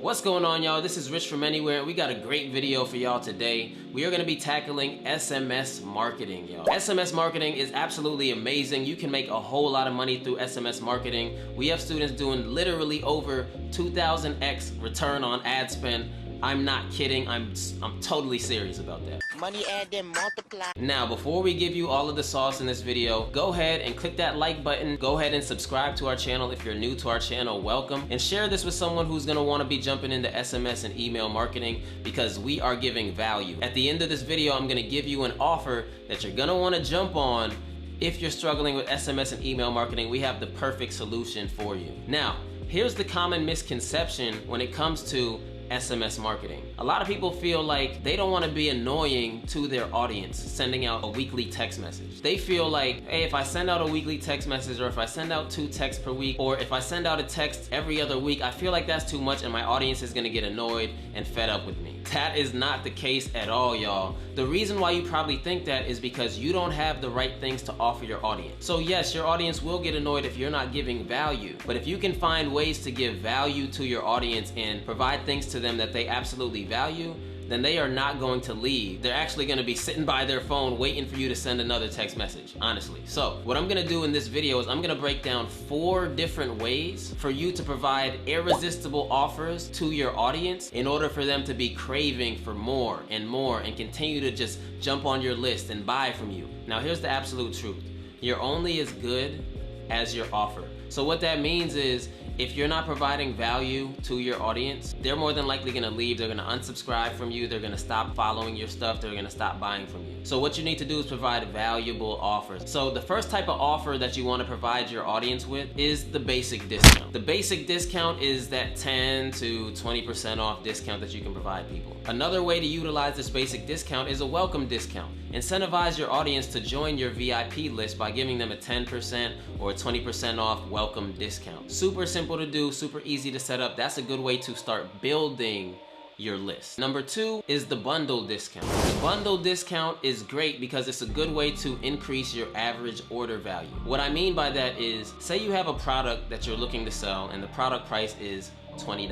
What's going on, y'all? This is Rich from Anywhere. We got a great video for y'all today. We are going to be tackling SMS marketing, y'all. SMS marketing is absolutely amazing. You can make a whole lot of money through SMS marketing. We have students doing literally over 2,000x return on ad spend. I'm not kidding. I'm totally serious about that. Money add then multiply. Now, before we give you all of the sauce in this video, go ahead and click that like button. Go ahead and subscribe to our channel if you're new to our channel. Welcome. And share this with someone who's gonna wanna be jumping into SMS and email marketing because we are giving value. At the end of this video, I'm gonna give you an offer that you're gonna wanna jump on. If you're struggling with SMS and email marketing, we have the perfect solution for you. Now, here's the common misconception when it comes to SMS marketing. A lot of people feel like they don't want to be annoying to their audience sending out a weekly text message. They feel like, hey, if I send out a weekly text message, or if I send out 2 texts per week, or if I send out a text every other week, I feel like that's too much and my audience is gonna get annoyed and fed up with me. That is not the case at all, y'all. The reason why you probably think that is because you don't have the right things to offer your audience. So yes, your audience will get annoyed if you're not giving value, but if you can find ways to give value to your audience and provide things to them that they absolutely value, then they are not going to leave. They're actually gonna be sitting by their phone waiting for you to send another text message, honestly. So what I'm gonna do in this video is I'm gonna break down 4 different ways for you to provide irresistible offers to your audience in order for them to be craving for more and continue to just jump on your list and buy from you. Now here's the absolute truth. You're only as good as your offer. So what that means is, if you're not providing value to your audience, they're more than likely gonna leave. They're gonna unsubscribe from you. They're gonna stop following your stuff. They're gonna stop buying from you. So what you need to do is provide valuable offers. So the first type of offer that you wanna provide your audience with is the basic discount. The basic discount is that 10 to 20% off discount that you can provide people. Another way to utilize this basic discount is a welcome discount. Incentivize your audience to join your VIP list by giving them a 10% or a 20% off welcome discount. Super simple to do, super easy to set up. That's a good way to start building your list. Number 2 is the bundle discount. The bundle discount is great because it's a good way to increase your average order value. What I mean by that is, say you have a product that you're looking to sell and the product price is $20.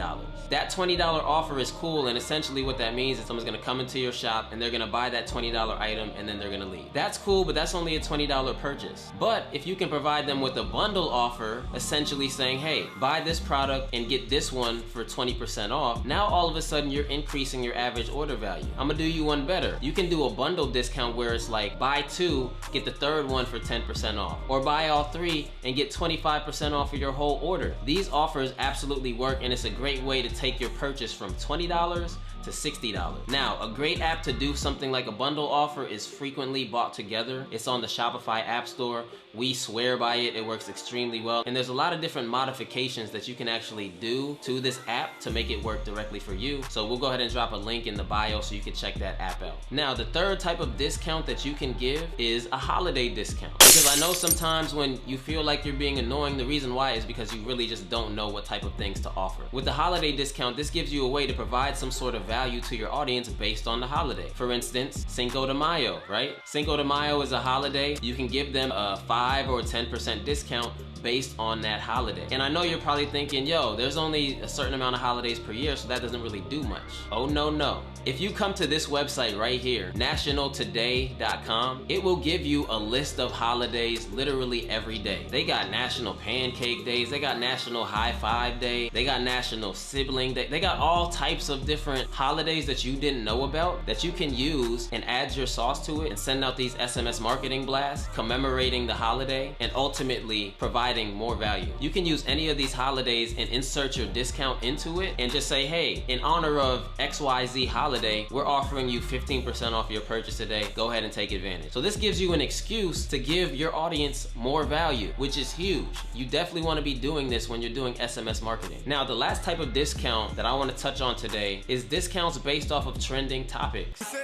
That $20 offer is cool, and essentially what that means is someone's gonna come into your shop and they're gonna buy that $20 item and then they're gonna leave. That's cool, but that's only a $20 purchase. But if you can provide them with a bundle offer, essentially saying, hey, buy this product and get this one for 20% off, now all of a sudden you're increasing your average order value. I'm gonna do you one better. You can do a bundle discount where it's like, buy 2, get the 3rd one for 10% off, or buy all 3 and get 25% off of your whole order. These offers absolutely work, and it's a great way to take your purchase from $20 to $60. Now, a great app to do something like a bundle offer is Frequently Bought Together. It's on the Shopify App Store. We swear by it. It works extremely well. And there's a lot of different modifications that you can actually do to this app to make it work directly for you. So we'll go ahead and drop a link in the bio so you can check that app out. Now, the 3rd type of discount that you can give is a holiday discount. Because I know sometimes when you feel like you're being annoying, the reason why is because you really just don't know what type of things to offer. With the holiday discount, this gives you a way to provide some sort of value to your audience based on the holiday. For instance, Cinco de Mayo, right? Cinco de Mayo is a holiday. You can give them a 5 or 10% discount based on that holiday. And I know you're probably thinking, yo, there's only a certain amount of holidays per year, so that doesn't really do much. Oh, no. If you come to this website right here, nationaltoday.com, it will give you a list of holidays literally every day. They got National Pancake Days, they got National High Five Day, they got National Sibling Day, they got all types of different holidays that you didn't know about that you can use and add your sauce to it and send out these SMS marketing blasts commemorating the holiday and ultimately providing more value. You can use any of these holidays and insert your discount into it and just say, hey, in honor of XYZ holiday, we're offering you 15% off your purchase today. Go ahead and take advantage. So this gives you an excuse to give your audience more value, which is huge. You definitely want to be doing this when you're doing SMS marketing. Now, the last type of discount that I want to touch on today is discounts based off of trending topics.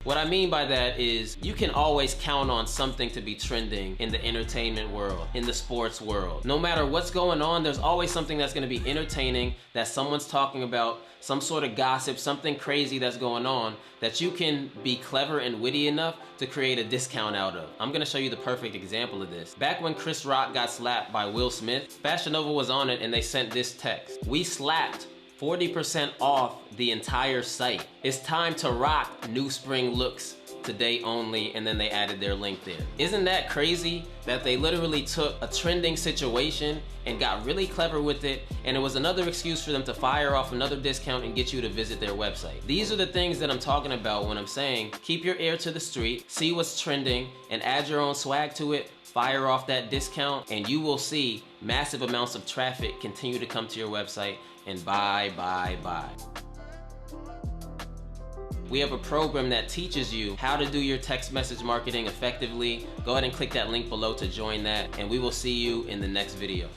What I mean by that is you can always count on something to be trending in the entertainment world, in the sports world. No matter what's going on, there's always something that's gonna be entertaining, that someone's talking about, some sort of gossip, something crazy that's going on that you can be clever and witty enough to create a discount out of. I'm gonna show you the perfect example of this. Back when Chris Rock got slapped by Will Smith, Fashion Nova was on it and they sent this text: "We slapped 40% off the entire site. It's time to rock new spring looks today only," and then they added their link there. Isn't that crazy that they literally took a trending situation and got really clever with it, and it was another excuse for them to fire off another discount and get you to visit their website? These are the things that I'm talking about when I'm saying keep your ear to the street, see what's trending, and add your own swag to it, fire off that discount, and you will see massive amounts of traffic continue to come to your website, and buy. We have a program that teaches you how to do your text message marketing effectively. Go ahead and click that link below to join that, and we will see you in the next video.